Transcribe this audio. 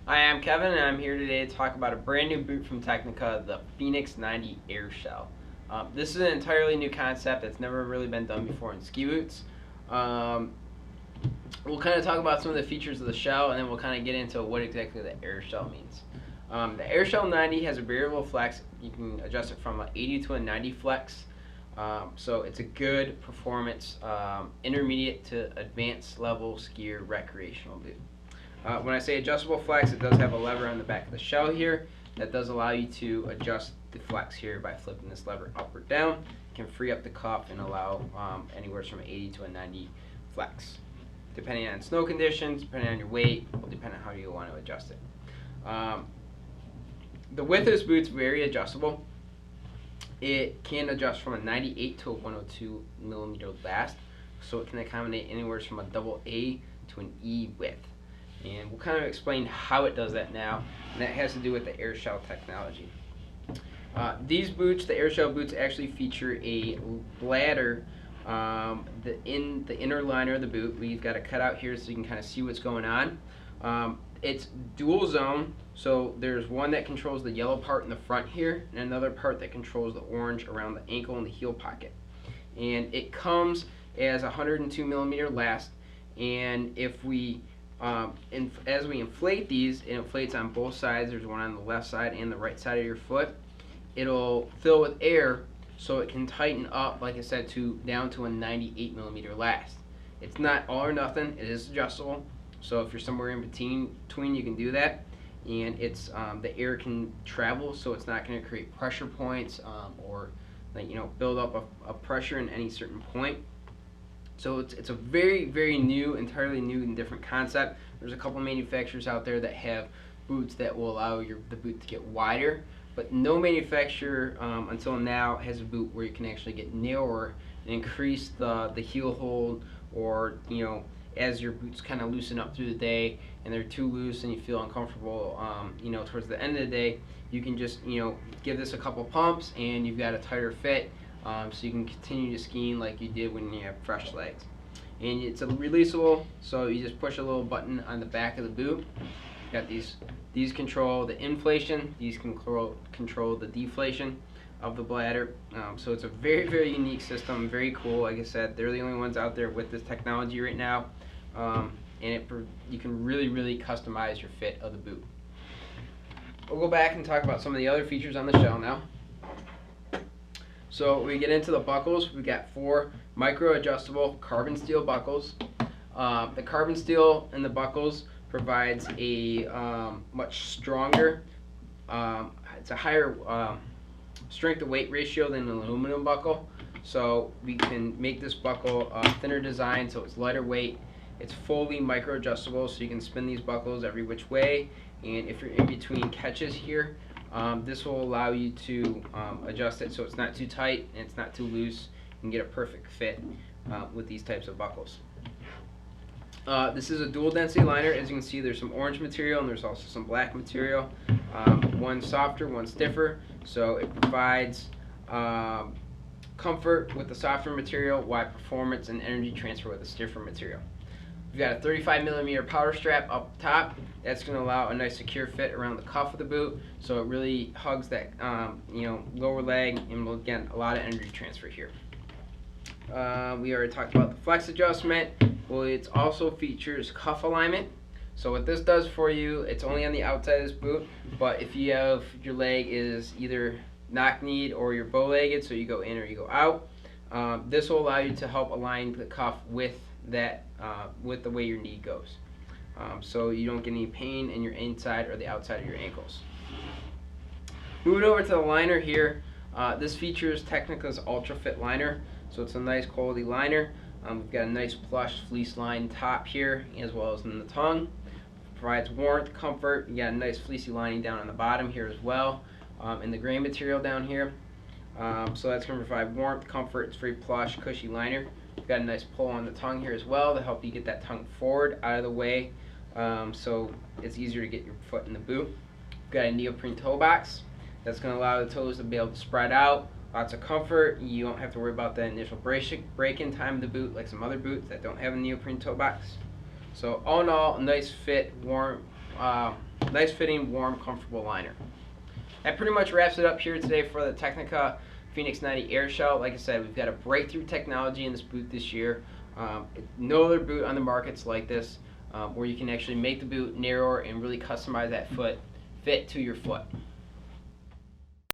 Hi, I'm Kevin, and I'm here today to talk about a brand new boot from Tecnica, the Phoenix 90 Air Shell. This is an entirely new concept that's never really been done before in ski boots. Um, we'll kind of talk about some of the features of the shell, and then we'll kind of get into what exactly the Air Shell means. The Air Shell 90 has a variable flex. You can adjust it from an 80 to a 90 flex. So it's a good performance, intermediate to advanced level skier recreational boot. When I say adjustable flex, it does have a lever on the back of the shell here that does allow you to adjust the flex here by flipping this lever up or down. It can free up the cuff and allow anywhere from an 80 to a 90 flex. Depending on snow conditions, depending on your weight, will depend on how you want to adjust it. The width of this boot is very adjustable. It can adjust from a 98 to a 102 millimeter last, so it can accommodate anywhere from a double A to an E width. And we'll kind of explain how it does that now, and that has to do with the air shell technology. These boots, the air shell boots, actually feature a bladder in the inner liner of the boot. We've got a cutout here so you can kind of see what's going on. It's dual zone, so there's one that controls the yellow part in the front here, and another part that controls the orange around the ankle and the heel pocket. And it comes as a 102 millimeter last, and if we as we inflate these, it inflates on both sides. There's one on the left side and the right side of your foot. It'll fill with air so it can tighten up, like I said, down to a 98 millimeter last. It's not all or nothing. It is adjustable. So if you're somewhere in between, you can do that. And it's the air can travel, so it's not going to create pressure points or build up a pressure in any certain point. So it's a very, very new, entirely new and different concept. There's a couple manufacturers out there that have boots that will allow the boot to get wider, but no manufacturer until now has a boot where you can actually get narrower and increase the heel hold, or as your boots kind of loosen up through the day and they're too loose and you feel uncomfortable towards the end of the day, you can just give this a couple pumps and you've got a tighter fit. So you can continue to skiing like you did when you have fresh legs. And it's a releasable, so you just push a little button on the back of the boot. Got these control the inflation, these control the deflation of the bladder. So it's a very, very unique system, very cool. Like I said, they're the only ones out there with this technology right now. And you can really, really customize your fit of the boot. We'll go back and talk about some of the other features on the shell now. So we get into the buckles. We've got 4 micro-adjustable carbon steel buckles. The carbon steel in the buckles provides a much stronger, it's a higher strength to weight ratio than an aluminum buckle. So we can make this buckle a thinner design, so it's lighter weight. It's fully micro-adjustable, so you can spin these buckles every which way. And if you're in between catches here, this will allow you to adjust it so it's not too tight and it's not too loose. You can get a perfect fit with these types of buckles. This is a dual density liner. As you can see, there's some orange material and there's also some black material. One softer, one stiffer. So it provides comfort with the softer material, while performance and energy transfer with the stiffer material. We've got a 35 millimeter powder strap up top. That's going to allow a nice secure fit around the cuff of the boot, so it really hugs that lower leg, and we'll get a lot of energy transfer here. We already talked about the flex adjustment. Well, it also features cuff alignment. So what this does for you, it's only on the outside of this boot, but if you have your leg is either knock-kneed or you're bow-legged, so you go in or you go out, this will allow you to help align the cuff with the way your knee goes. So you don't get any pain in your inside or the outside of your ankles. Moving over to the liner here, this features Tecnica's Ultra Fit liner, so it's a nice quality liner. We've got a nice plush fleece lined top here as well as in the tongue. Provides warmth, comfort. You got a nice fleecy lining down on the bottom here as well, in the gray material down here. So that's going to provide warmth, comfort. It's very plush, cushy liner. We've got a nice pull on the tongue here as well to help you get that tongue forward out of the way, so it's easier to get your foot in the boot. We've got a neoprene toe box that's going to allow the toes to be able to spread out. Lots of comfort. You don't have to worry about that initial break-in time of the boot like some other boots that don't have a neoprene toe box. So all in all, a nice fit, warm, Nice fitting, warm, comfortable liner. That pretty much wraps it up here today for the Tecnica Phoenix 90 Air Shell. Like I said, we've got a breakthrough technology in this boot this year. No other boot on the market's like this, where you can actually make the boot narrower and really customize that foot fit to your foot.